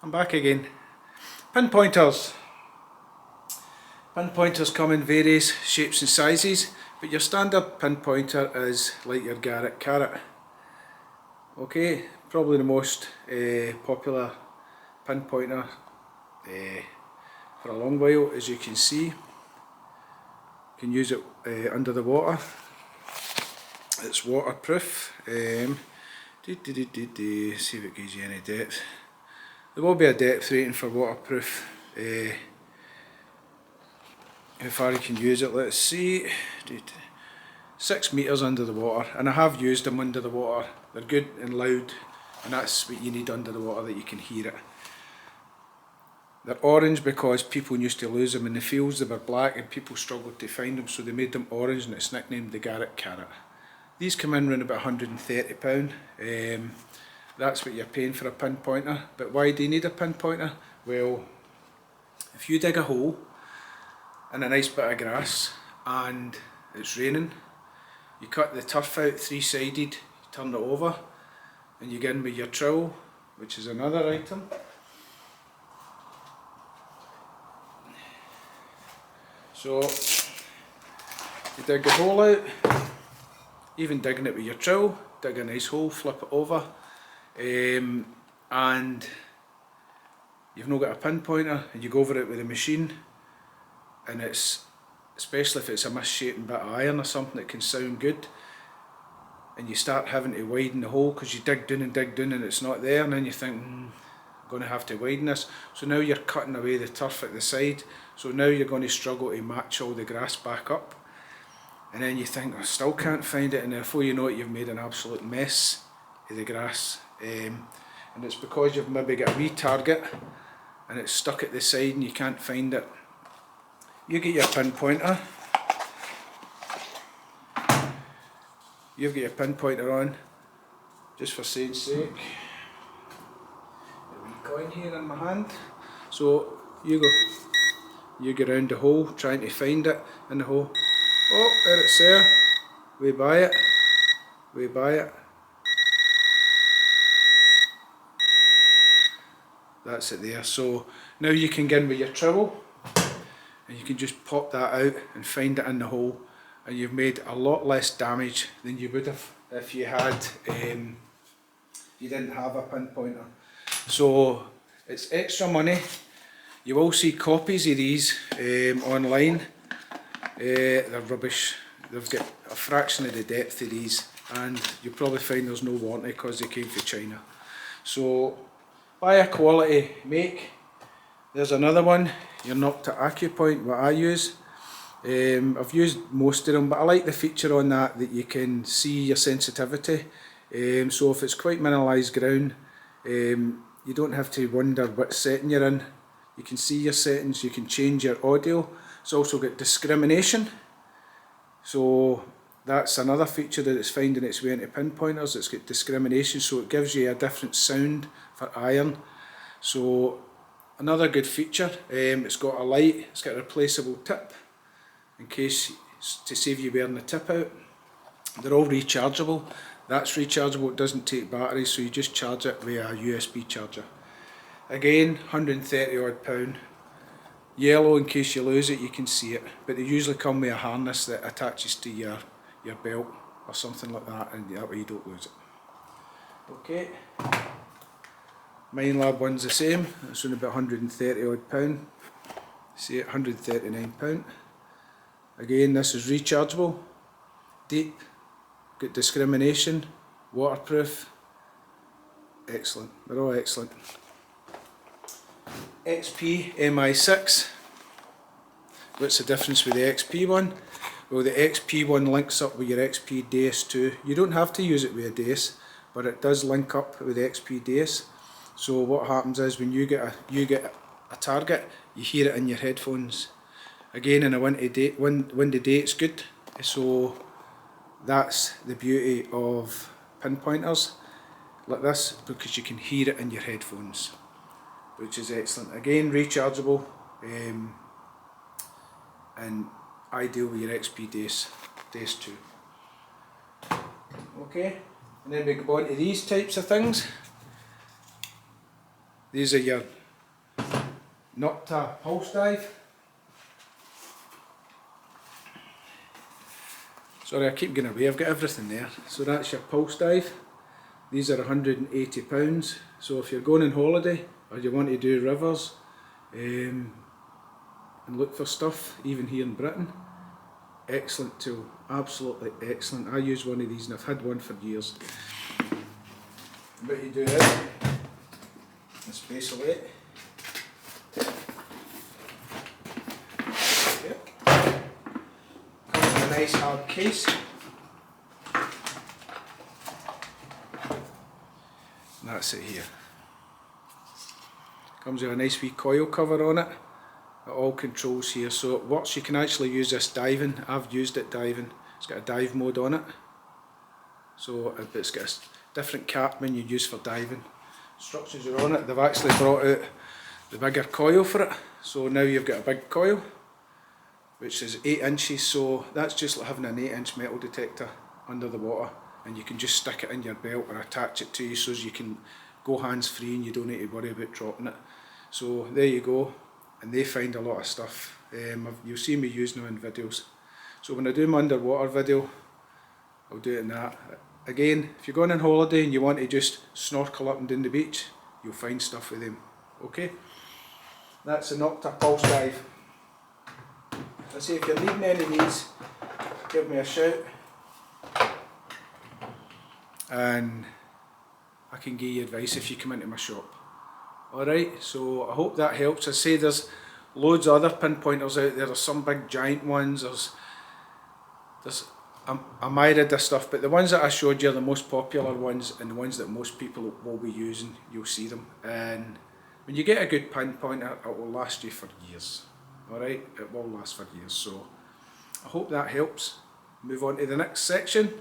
I'm back again. Pinpointers. Pinpointers come in various shapes and sizes, but your standard pinpointer is like your Garrett carrot. Okay, probably the most popular pinpointer for a long while, as you can see. You can use it under the water. It's waterproof. See if it gives you any depth. There will be a depth rating for waterproof. How far you can use it, let's see. 6 metres under the water, and I have used them under the water. They're good and loud, and that's what you need under the water, that you can hear it. They're orange because people used to lose them in the fields. They were black and people struggled to find them, so they made them orange, and it's nicknamed the Garrett carrot. These come in around about £130. That's what you're paying for a pinpointer. But why do you need a pinpointer? Well, if you dig a hole in a nice bit of grass and it's raining, you cut the turf out 3-sided, you turn it over, and you get in with your trowel, which is another item. So you dig the hole out, even digging it with your trowel, dig a nice hole, flip it over, and you've not got a pinpointer, and you go over it with a machine, and it's, especially if it's a misshapen bit of iron or something, it can sound good, and you start having to widen the hole because you dig down and it's not there, and then you think, I'm going to have to widen this. So now you're cutting away the turf at the side, so now you're going to struggle to match all the grass back up, and then you think, I still can't find it, and before you know it, you've made an absolute mess of the grass. And it's because you've maybe got a wee target and it's stuck at the side and you can't find it. You get your pinpointer, you've got your pinpointer on, just for saying's sake. A wee coin here in my hand. So you go round the hole trying to find it in the hole. Oh, there it's there. Way by it. That's it there. So now you can get in with your trowel and you can just pop that out and find it in the hole, and you've made a lot less damage than you would have if you had you didn't have a pinpointer. So it's extra money. You will see copies of these online. They're rubbish. They've got a fraction of the depth of these, and you'll probably find there's no warranty because they came from China. So buy a quality make. There's another one, your Nocta Acupoint, what I use. I've used most of them, but I like the feature on that you can see your sensitivity. So if it's quite mineralised ground, you don't have to wonder what setting you're in. You can see your settings, you can change your audio. It's also got discrimination. So that's another feature that it's finding its way into pinpointers. It's got discrimination, so it gives you a different sound for iron. So another good feature. It's got a light, it's got a replaceable tip in case, to save you wearing the tip out. They're all rechargeable. That's rechargeable, it doesn't take batteries, so you just charge it with a USB charger. Again, £130 odd. Yellow, in case you lose it, you can see it, but they usually come with a harness that attaches to your belt or something like that, and that way you don't lose it. Okay, Minelab one's the same. It's only about £130 odd. See it, £139. Again, this is rechargeable, deep, got discrimination, waterproof. Excellent, they're all excellent. XP MI6. What's the difference with the XP one? Well, the XP one links up with your XP DS 2. You don't have to use it with a DS, but it does link up with the XP DS. So what happens is when you get a target, you hear it in your headphones. Again, in a windy day it's good. So that's the beauty of pinpointers like this, because you can hear it in your headphones, which is excellent. Again, rechargeable, and ideal with your XP DS 2. Okay, and then we go on to these types of things. these are your Nocta pulse dive. Sorry, I keep going away, I've got everything there. So that's your pulse dive. These are £180. So if you're going on holiday or you want to do rivers and look for stuff, even here in Britain, excellent tool, absolutely excellent. I use one of these and I've had one for years. What you do is, this base of it. Comes in a nice hard case. And that's it here. Comes with a nice wee coil cover on it. It all controls here, so it works. You can actually use this diving. I've used it diving. It's got a dive mode on it. So it's got a different cap when you use for diving. Instructions are on it. They've actually brought out the bigger coil for it. So now you've got a big coil, which is 8 inches. So that's just like having an 8-inch metal detector under the water. And you can just stick it in your belt or attach it to you so as you can go hands free and you don't need to worry about dropping it. So there you go, and they find a lot of stuff. You'll see me using them in videos. So when I do my underwater video, I'll do it in that. Again, if you're going on holiday and you want to just snorkel up and down the beach, you'll find stuff with them. Okay? That's the Nocta Pulse Dive. I say if you're needing any of these, give me a shout. And I can give you advice if you come into my shop. Alright, so I hope that helps. I say there's loads of other pinpointers out there. There's some big giant ones. I myriad of stuff, but the ones that I showed you are the most popular ones and the ones that most people will be using. You'll see them, and when you get a good pinpointer, it will last you for years. Alright, it will last for years. So I hope that helps. Move on to the next section.